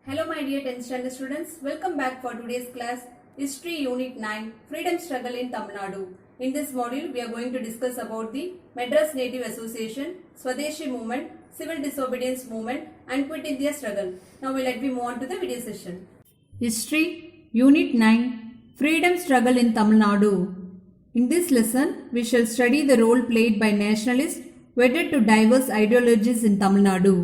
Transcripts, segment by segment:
Hello my dear 10th standard students, welcome back for today's class History Unit 9 Freedom Struggle in Tamilnadu. In this module we are going to discuss about the Madras Native Association, Swadeshi movement, Civil Disobedience movement and Quit India struggle. Now let me move on to the video session. History Unit 9 Freedom Struggle in Tamil Nadu. In this lesson we shall study the role played by nationalists wedded to diverse ideologies in Tamil Nadu.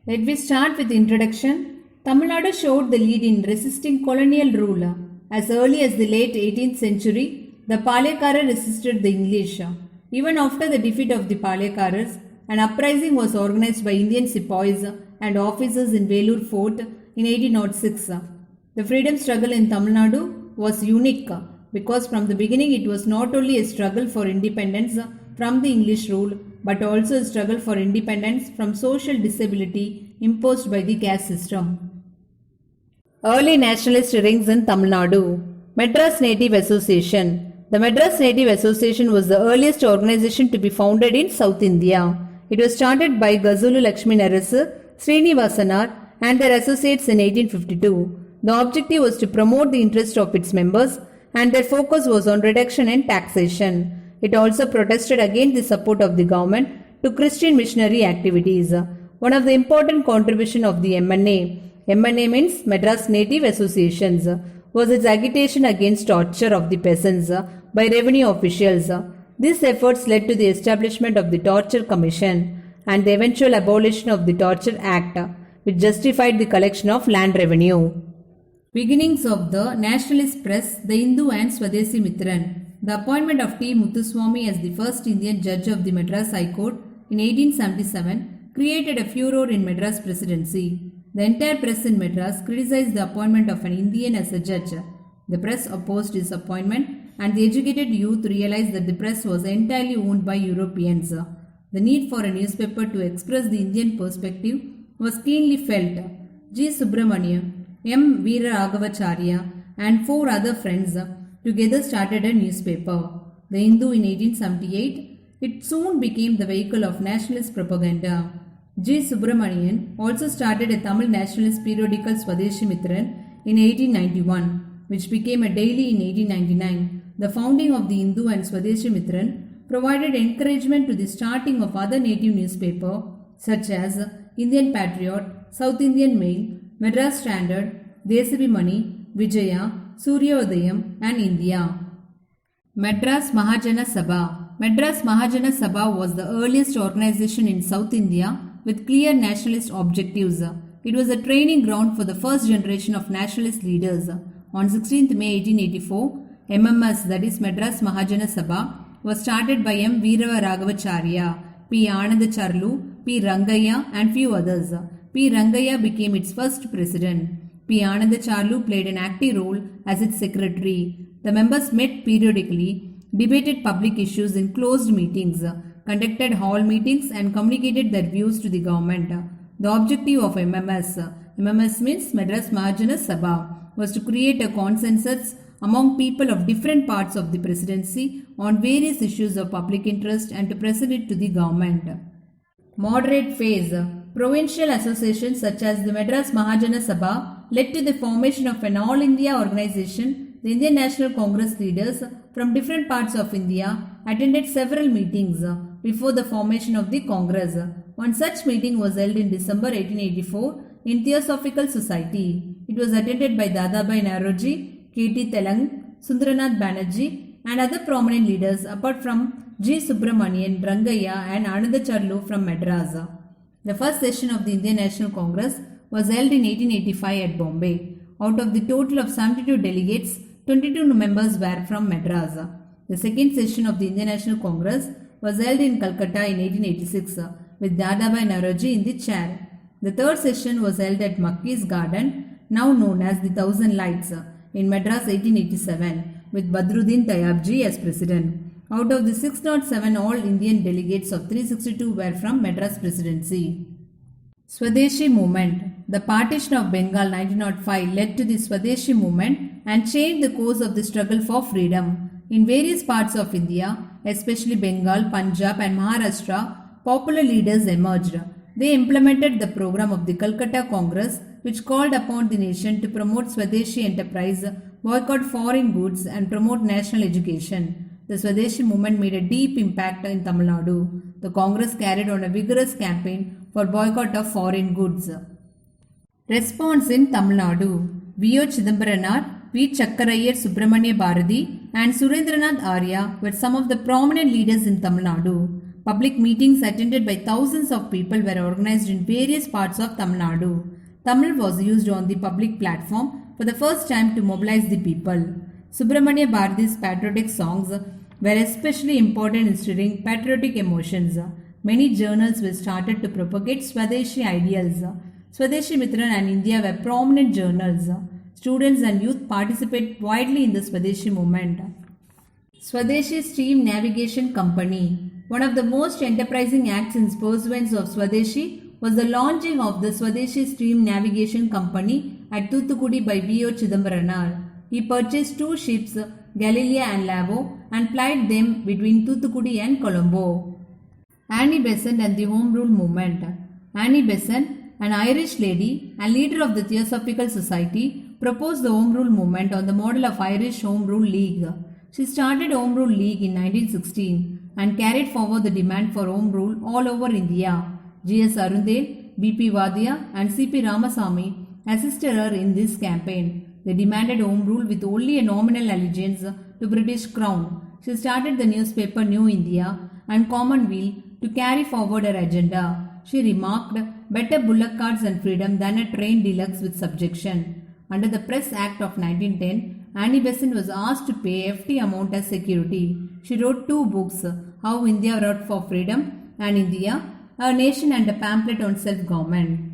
Let me start with the introduction. Tamil Nadu showed the lead in resisting colonial rule. As early as the late 18th century, the Palayakara resisted the English. Even after the defeat of the Palayakaras, an uprising was organized by Indian sepoys and officers in Velur Fort in 1806. The freedom struggle in Tamil Nadu was unique because from the beginning it was not only a struggle for independence from the English rule but also a struggle for independence from social disability imposed by the caste system. Early nationalist rings in Tamil Nadu. Madras Native Association. The Madras Native Association was the earliest organization to be founded in South India. It was started by Gazulu Lakshmi Narasu, Srinivasanar and their associates in 1852. The objective was to promote the interests of its members and their focus was on reduction in taxation. It also protested against the support of the government to Christian missionary activities. One of the important contributions of the MNA means Madras Native Associations, was its agitation against torture of the peasants by revenue officials. These efforts led to the establishment of the Torture Commission and the eventual abolition of the Torture Act, which justified the collection of land revenue. Beginnings of the nationalist press, the Hindu and Swadeshamitran. The appointment of T. Muthuswamy as the first Indian judge of the Madras High Court in 1877 created a furor in Madras presidency. The entire press in Madras criticized the appointment of an Indian as a judge. The press opposed his appointment and the educated youth realized that the press was entirely owned by Europeans. The need for a newspaper to express the Indian perspective was keenly felt. G. Subramaniam, M. Veera Raghavacharya and 4 other friends together started a newspaper, The Hindu, in 1878. It soon became the vehicle of nationalist propaganda. G. Subramanian also started a Tamil nationalist periodical Swadeshamitran in 1891, which became a daily in 1899. The founding of the Hindu and Swadeshamitran provided encouragement to the starting of other native newspapers such as Indian Patriot, South Indian Mail, Madras Standard, Desabhimani, Vijaya, Suryodayam and India. Madras Mahajana Sabha. Madras Mahajana Sabha was the earliest organization in South India with clear nationalist objectives. It was a training ground for the first generation of nationalist leaders. On 16th May 1884, MMS, that is Madras Mahajana Sabha, was started by M. Veera Raghavacharya, P. Anandacharlu, P. Rangaya and few others. P. Rangaya became its first president. P. Anandacharlu played an active role as its secretary. The members met periodically, debated public issues in closed meetings, conducted hall meetings and communicated their views to the government. The objective of MMS means Madras Mahajana Sabha, was to create a consensus among people of different parts of the presidency on various issues of public interest and to present it to the government. Moderate phase. Provincial associations such as the Madras Mahajana Sabha led to the formation of an all-India organization. The Indian National Congress leaders from different parts of India attended several meetings before the formation of the Congress. One such meeting was held in December 1884 in Theosophical Society. It was attended by Dadabhai Naoroji, K.T. Telang, Sundaranath Banerjee and other prominent leaders apart from G. Subramanian, Rangaya and Anandacharlu from Madras. The first session of the Indian National Congress was held in 1885 at Bombay. Out of the total of 72 delegates, 22 members were from Madras. The second session of the Indian National Congress was held in Calcutta in 1886 with Dadabhai Naoroji in the chair. The third session was held at Mackie's Garden, now known as the Thousand Lights, in Madras 1887 with Badruddin Tayabji as president. Out of the 607 all Indian delegates of 362 were from Madras presidency. Swadeshi movement. The partition of Bengal 1905 led to the Swadeshi movement and changed the course of the struggle for freedom. In various parts of India, especially Bengal, Punjab and Maharashtra, popular leaders emerged. They implemented the program of the Calcutta Congress which called upon the nation to promote Swadeshi enterprise, boycott foreign goods and promote national education. The Swadeshi movement made a deep impact in Tamil Nadu. The Congress carried on a vigorous campaign for boycott of foreign goods. Response in Tamil Nadu. V.O. Chidambaranar, V. Chakkarayar Subramanya Bharati and Surendranath Arya were some of the prominent leaders in Tamil Nadu. Public meetings attended by thousands of people were organized in various parts of Tamil Nadu. Tamil was used on the public platform for the first time to mobilize the people. Subramanya Bharati's patriotic songs were especially important in stirring patriotic emotions. Many journals were started to propagate Swadeshi ideals. SWADESAMITRAN and India were prominent journals. Students and youth participate widely in the Swadeshi movement. Swadeshi Steam Navigation Company. One of the most enterprising acts in pursuance of Swadeshi was the launching of the Swadeshi Steam Navigation Company at Thoothukudi by V.O. Chidambaranar. He purchased 2 ships, Galilea and Lavo, and plied them between Thoothukudi and Colombo. Annie Besant and the Home Rule Movement. Annie Besant, an Irish lady and leader of the Theosophical Society, proposed the Home Rule movement on the model of Irish Home Rule League. She started Home Rule League in 1916 and carried forward the demand for Home Rule all over India. G.S. Arundel, B.P. Vadia and C.P. Ramasamy assisted her in this campaign. They demanded Home Rule with only a nominal allegiance to British Crown. She started the newspaper New India and Commonweal to carry forward her agenda. She remarked, better bullock carts and freedom than a train deluxe with subjection. Under the Press Act of 1910, Annie Besant was asked to pay a hefty amount as security. She wrote 2 books, How India Wrought for Freedom and India, A Nation and a pamphlet on self-government.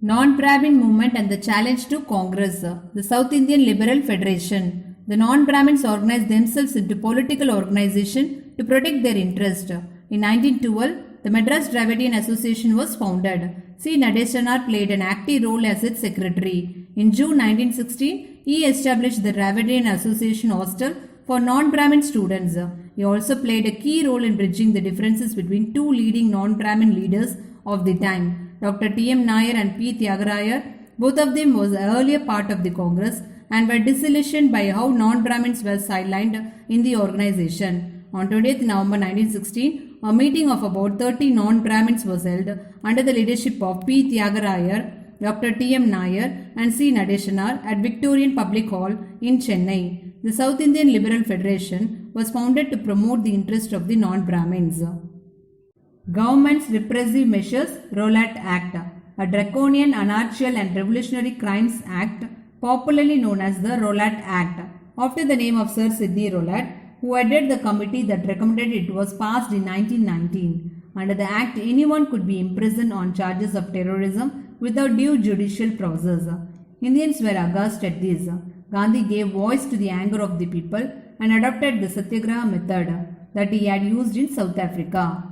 Non-Brahmin movement and the challenge to Congress. The South Indian Liberal Federation. The non-Brahmins organized themselves into political organization to protect their interest. In 1912, the Madras Dravidian Association was founded. C. Nadeshwarar played an active role as its secretary. In June 1916, he established the Dravidian Association Hostel for non-Brahmin students. He also played a key role in bridging the differences between 2 leading non-Brahmin leaders of the time, Dr. T.M. Nair and P. Tyagaraha. Both of them was an earlier part of the Congress and were disillusioned by how non-Brahmins were sidelined in the organization. On 20th November 1916, a meeting of about 30 non-Brahmins was held under the leadership of P. Tyagaraha, Dr. T.M. Nair and C. Nadeshwarar at Victorian Public Hall in Chennai. The South Indian Liberal Federation was founded to promote the interest of the non-Brahmins. Government's Repressive Measures ROWLATT Act, a draconian, anarchical and revolutionary crimes act popularly known as the ROWLATT Act, after the name of Sir Sidney Rowlatt, who headed the committee that recommended it, was passed in 1919. Under the Act, anyone could be imprisoned on charges of terrorism without due judicial process. Indians were aghast at this. Gandhi gave voice to the anger of the people and adopted the Satyagraha method that he had used in South Africa.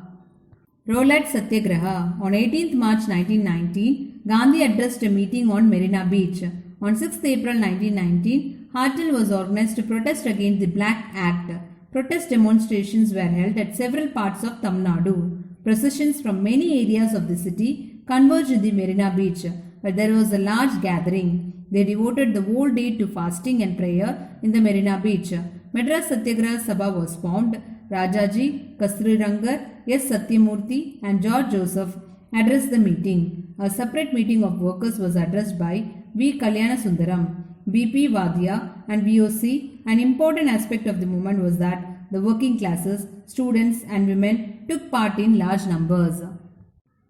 Rowlatt Satyagraha. On 18th March 1919, Gandhi addressed a meeting on Marina Beach. On 6th April 1919, Hartel was organized to protest against the Black Act. Protest demonstrations were held at several parts of Tamil Nadu. Processions from many areas of the city converged in the Marina Beach, where there was a large gathering. They devoted the whole day to fasting and prayer in the Marina Beach. Madras Satyagraha Sabha was formed. Rajaji, Kasturi Rangar, S. Satyamurthy and George Joseph addressed the meeting. A separate meeting of workers was addressed by V. Kalyana Sundaram, B.P. Vadia and VOC. An important aspect of the movement was that the working classes, students and women took part in large numbers.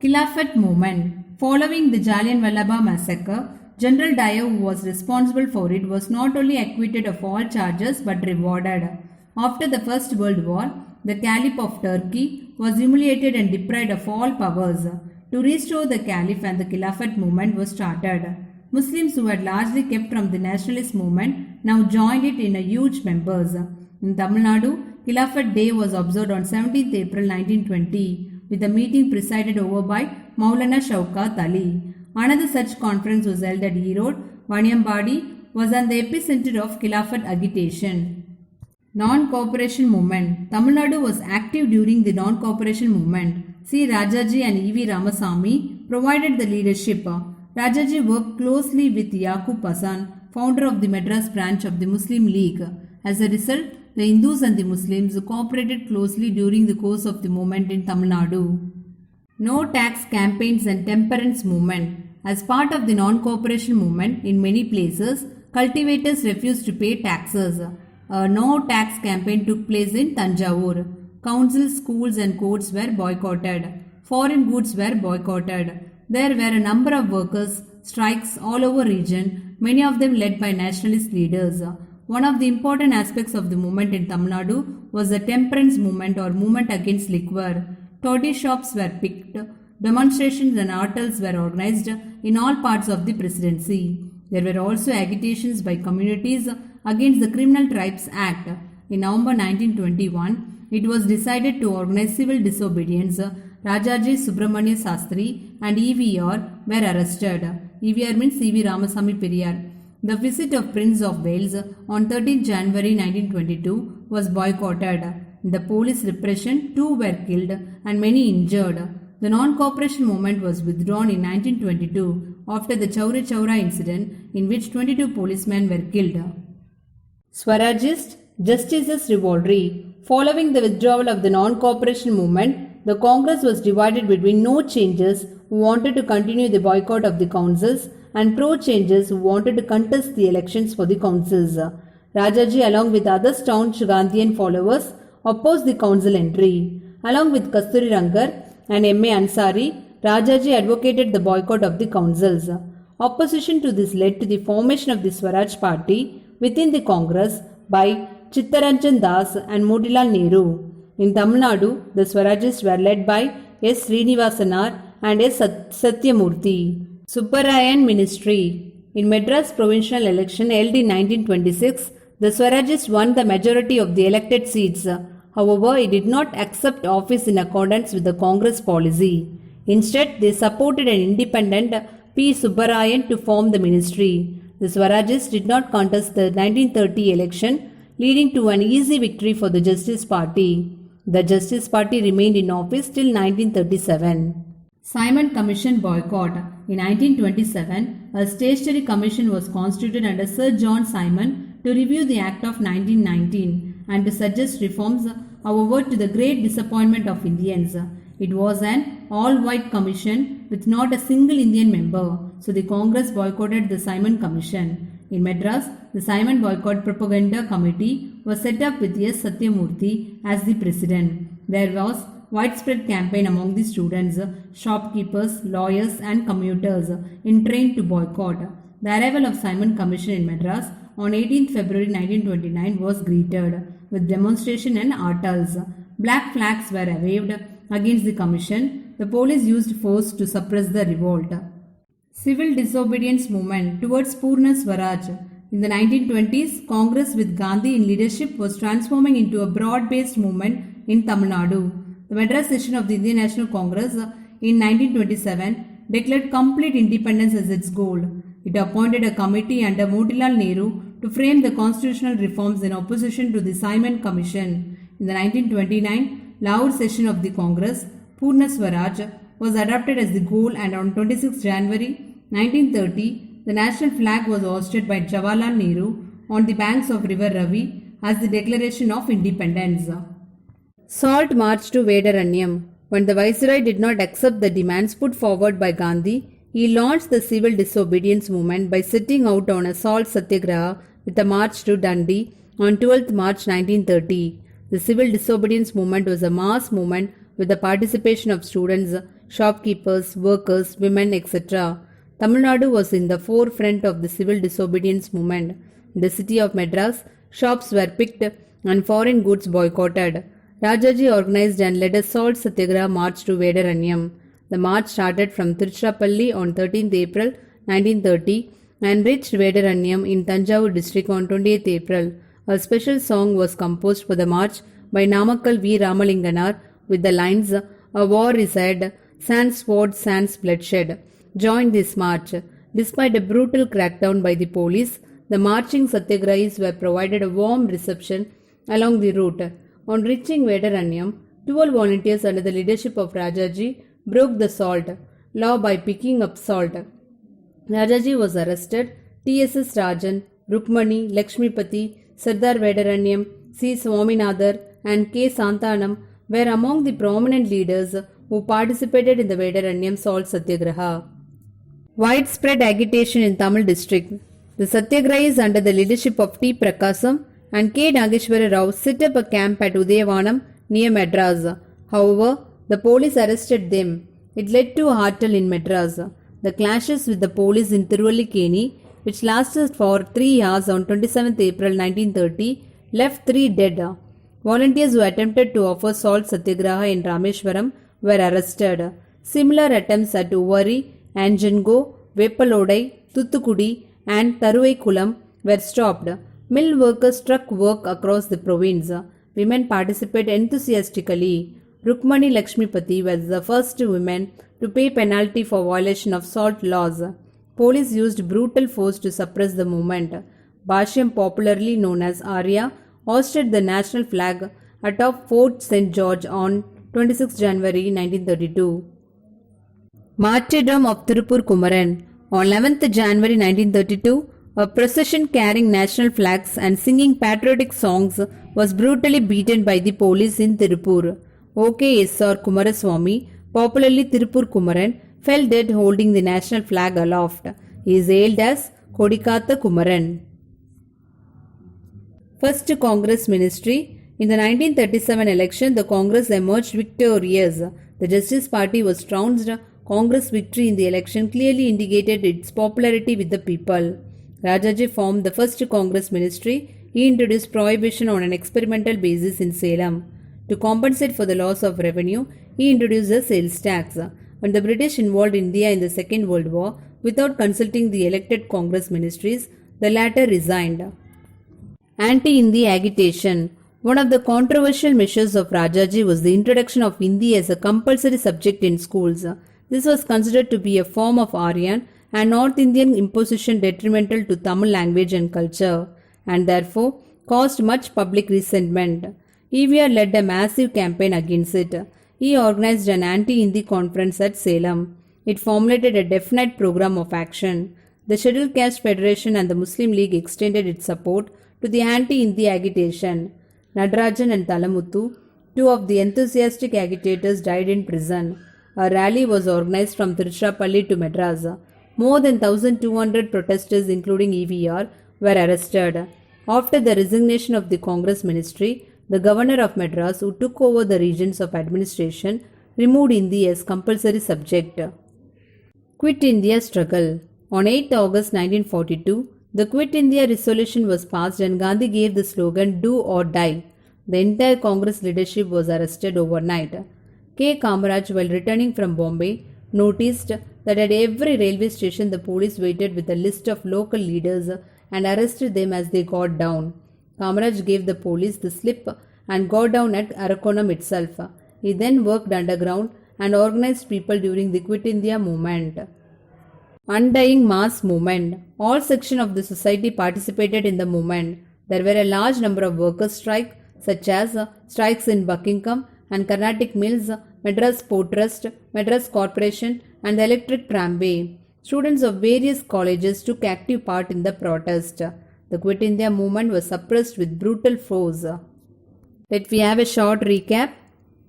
Khilafat movement. Following the Jallianwala Bagh massacre, General Dyer, who was responsible for it, was not only acquitted of all charges but rewarded. After the First World War, the Caliph of Turkey was humiliated and deprived of all powers. To restore the Caliph and the Khilafat movement was started. Muslims who had largely kept from the nationalist movement now joined it in a huge numbers. In Tamil Nadu, Khilafat Day was observed on 17th April 1920, with a meeting presided over by Maulana Shaukat Ali. Another such conference was held at Erode. Vaniambadi was at the epicenter of Khilafat agitation. Non-cooperation movement. Tamil Nadu was active during the non-cooperation movement. C. Rajaji and E.V. Ramasamy provided the leadership. Rajaji worked closely with Yaqub Hasan, founder of the Madras branch of the Muslim League. As a result, the Hindus and the Muslims cooperated closely during the course of the movement in Tamil Nadu. No tax campaigns and temperance movement. As part of the non-cooperation movement in many places, cultivators refused to pay taxes. A no tax campaign took place in Tanjavur. Councils, schools and courts were boycotted. Foreign goods were boycotted. There were a number of workers' strikes all over region, many of them led by nationalist leaders. One of the important aspects of the movement in Tamil Nadu was the temperance movement or movement against liquor. Toddy shops were picked. Demonstrations and hurtals were organized in all parts of the presidency. There were also agitations by communities against the Criminal Tribes Act. In November 1921, it was decided to organize civil disobedience. Rajaji Subramanya Sastri and EVR were arrested. EVR means E.V. Ramasamy Periyar. The visit of Prince of Wales on 13 January 1922 was boycotted. In the police repression, 2 were killed and many injured. The non-cooperation movement was withdrawn in 1922 after the Chauri Chaura incident in which 22 policemen were killed. Swarajist, Justices Rivalry. Following the withdrawal of the non-cooperation movement, the Congress was divided between no-changers who wanted to continue the boycott of the councils and pro-changers who wanted to contest the elections for the councils. Rajaji, along with other staunch Gandhian followers, opposed the council entry. Along with Kasturi Rangar and M.A. Ansari, Rajaji advocated the boycott of the councils. Opposition to this led to the formation of the Swaraj Party within the Congress by Chittaranjan Das and Motilal Nehru. In Tamil Nadu, the Swarajists were led by S. Srinivasanar and S. Satyamurthy. Subbarayan Ministry. In Madras provincial election held in 1926, the Swarajists won the majority of the elected seats. However, it did not accept office in accordance with the Congress policy. Instead, they supported an independent P. Subbarayan to form the ministry. The Swarajists did not contest the 1930 election, leading to an easy victory for the Justice Party. The Justice Party remained in office till 1937. Simon Commission boycott. In 1927, a statutory commission was constituted under Sir John Simon to review the Act of 1919 and to suggest reforms, however, to the great disappointment of Indians. It was an all-white commission with not a single Indian member, so the Congress boycotted the Simon Commission. In Madras, the Simon Boycott Propaganda Committee was set up with S. Satyamurthy as the president. There was widespread campaign among the students, shopkeepers, lawyers and commuters in train to boycott. The arrival of Simon Commission in Madras on 18 February 1929 was greeted with demonstration and hurtals. Black flags were waved against the commission. The police used force to suppress the revolt. Civil disobedience movement towards Purna Swaraj. In the 1920s, Congress with Gandhi in leadership was transforming into a broad-based movement in Tamil Nadu. The Madras session of the Indian National Congress in 1927 declared complete independence as its goal. It appointed a committee under Motilal Nehru to frame the constitutional reforms in opposition to the Simon Commission. In the 1929 Lahore session of the Congress, Purna Swaraj was adopted as the goal, and on 26 January 1930, the national flag was hoisted by Jawaharlal Nehru on the banks of River Ravi as the declaration of independence. Salt March to Vedaranyam. When the Viceroy did not accept the demands put forward by Gandhi, he launched the civil disobedience movement by setting out on a salt satyagraha with a march to Dundee on 12th March 1930. The civil disobedience movement was a mass movement with the participation of students, shopkeepers, workers, women, etc. Tamil Nadu was in the forefront of the civil disobedience movement. In the city of Madras, shops were picked and foreign goods boycotted. Rajaji organized and led a salt satyagraha march to Vedaranyam. The march started from Tiruchirappalli on 13th April 1930 and reached Vedaranyam in Tanjavur district on 28th April. A special song was composed for the march by Namakkal V. Ramalinganar with the lines, "A war is ahead, sans sword, sans bloodshed." Joined this march. Despite a brutal crackdown by the police, the marching satyagrahis were provided a warm reception along the route. On reaching Vedaranyam, 12 volunteers under the leadership of Rajaji broke the salt law by picking up salt. Rajaji was arrested. T.S.S. Rajan, Rukmani, Lakshmipati, Sardar Vedaranyam, C. Swaminathan, and K. Santanam were among the prominent leaders who participated in the Vedaranyam salt satyagraha. Widespread agitation in Tamil district. The satyagraha is under the leadership of T. Prakasam and K. Nageshwara Rao set up a camp at Udayavanam near Madras. However, the police arrested them. It led to a hurtle in Madras. The clashes with the police in Tiruvallikeni, which lasted for 3 hours on 27th April 1930, left 3 dead. Volunteers who attempted to offer salt satyagraha in Rameshwaram were arrested. Similar attempts at Uvari, Anjango, Veppalodai, Thuthukudi and Tharuvaikulam were stopped. Mill workers struck work across the province. Women participated enthusiastically. Rukmani Lakshmipati was the first woman to pay penalty for violation of salt laws. Police used brutal force to suppress the movement. Bhashyam, popularly known as Arya, hoisted the national flag atop Fort St. George on 26 January 1932. Martyrdom of Tirupur Kumaran. On 11th January 1932, a procession carrying national flags and singing patriotic songs was brutally beaten by the police in Tirupur. O.K.S.R. Kumaraswamy, popularly Tirupur Kumaran, fell dead holding the national flag aloft. He is hailed as Kodikatha Kumaran. First Congress Ministry. In the 1937 election, the Congress emerged victorious. The Justice Party was trounced. Congress victory in the election clearly indicated its popularity with the people. Rajaji formed the first Congress Ministry. He introduced prohibition on an experimental basis in Salem. To compensate for the loss of revenue, he introduced the sales tax. When the British involved India in the Second World War, without consulting the elected Congress ministries, the latter resigned. Anti-Hindi agitation. One of the controversial measures of Rajaji was the introduction of Hindi as a compulsory subject in schools. This was considered to be a form of Aryan and North Indian imposition detrimental to Tamil language and culture, and therefore caused much public resentment. EVR led a massive campaign against it. He organized an anti-Hindi conference at Salem. It formulated a definite program of action. The Scheduled Caste Federation and the Muslim League extended its support to the anti-Hindi agitation. Nadarajan and Talamuthu, two of the enthusiastic agitators, died in prison. A rally was organized from Tiruchirappalli to Madras. More than 1,200 protesters, including EVR, were arrested. After the resignation of the Congress ministry, the governor of Madras, who took over the regions of administration, removed Hindi as compulsory subject. Quit India struggle. On 8 August 1942, the Quit India resolution was passed and Gandhi gave the slogan "Do or Die." The entire Congress leadership was arrested overnight. K. Kamaraj, while returning from Bombay, noticed that at every railway station the police waited with a list of local leaders and arrested them as they got down. Kamaraj gave the police the slip and got down at Arakonam itself. He then worked underground and organized people during the Quit India movement. Undying mass movement. All sections of the society participated in the movement. There were a large number of workers' strikes, such as strikes in Buckingham and Carnatic Mills, Madras Port Trust, Madras Corporation, and the Electric Tramway. Students of various colleges took active part in the protest. The Quit India movement was suppressed with brutal force. Let we have a short recap.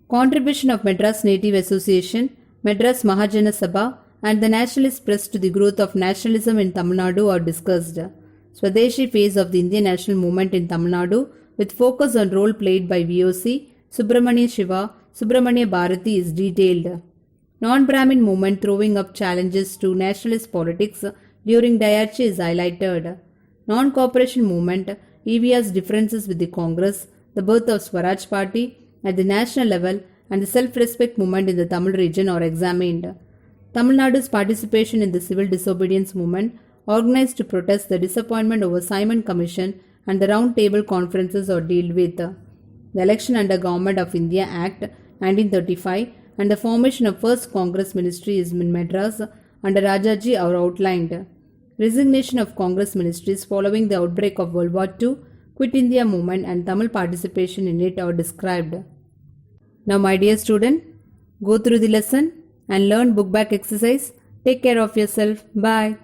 Contribution of Madras Native Association, Madras Mahajana Sabha, and the nationalist press to the growth of nationalism in Tamil Nadu are discussed. Swadeshi phase of the Indian national movement in Tamil Nadu, with focus on role played by VOC, Subramania Shiva, Subramania Bharati is detailed. Non-Brahmin movement throwing up challenges to nationalist politics during Dayarchi is highlighted. Non-cooperation movement, EVR's differences with the Congress, the birth of Swaraj Party at the national level, and the self-respect movement in the Tamil region are examined. Tamil Nadu's participation in the civil disobedience movement, organized to protest the disappointment over Simon Commission and the round table conferences are dealt with. The election under Government of India Act 1935 and the formation of first Congress ministry is in Madras under Rajaji are outlined. Resignation of Congress ministries following the outbreak of World War II, Quit India movement and Tamil participation in it are described. Now my dear student, go through the lesson and learn book back exercise. Take care of yourself. Bye.